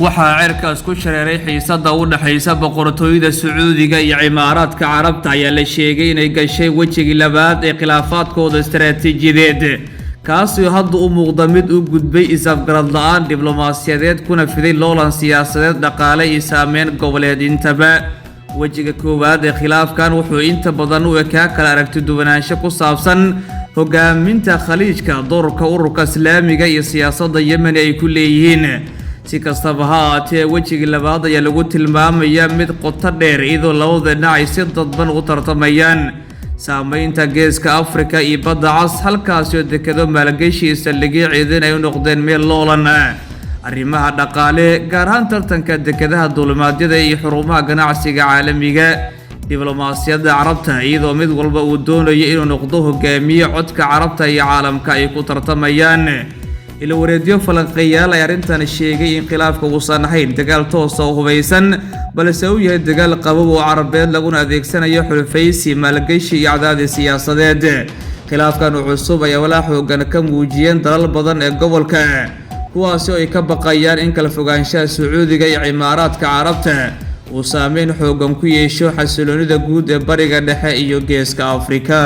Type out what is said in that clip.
waxaa cirkaas ku shareeray xiisada u dhaxaysa boqortooyada Sacuudiga iyo Imaaraadka Carabta ayaa la sheegay inay gashay wajigii labaad ee khilaafaadkooda istiraatiijiyadeed kaasoo hadda u muuqda mid u gudbay isafgarad la'aan diblomaasiyadeed kuna fiday loolan siyaasadeed dhaqaale iyo saameyn goboleed intaba wajiga koowaad ee khilaafkan wuxuu inta badan u ekaa kala aragti duwanaansho ku saabsan hogaaminta khaliijka doorka ururka Islaamiga iyo siyaasadda Yemen ay ku leeyihiin si kastaba ha ahaatee wajigii labaad ayaa lagu tilmaamayaa mid qoto dheer iyadoo labada dhinac ay si dadban u tartamayaan saameynta geeska Afrika iyo badda cas halkaas oo dekado maalgashi saldhigyo ciidan ay u noqdeen meel loolan arrimaha dhaqaale gaar ahaan tartanka dekadaha duulimaadyada iyo xurumaha ganacsiga caalamiga diblomaasiyadda Carabta iyadoo mid walba uu doonayo inuu noqdo hogaamiye codka Carabta iyo caalamka ay ku tartamayaan ila wareediyo falanqeeyaal ay arrintan sheegay in khilaafka uusan ahayn dagaal toos ah oo hubaysan balse uu yahay dagaal qabow oo Carabeed laguna adeegsanayo xulufaysi maalgashi iyo cadaadis siyaasadeed khilaafkan cusub ayaa walaa xoogan ka muujiyeen dalal badan ee gobolka kuwaas oo ay ka baqayaan in kala fogaanshaha Sacuudiga iyo Imaaraadka Carabta uu saameyn xoogan ku yeesho xasiloonida guud ee bariga dhexe iyo geeska Afrika.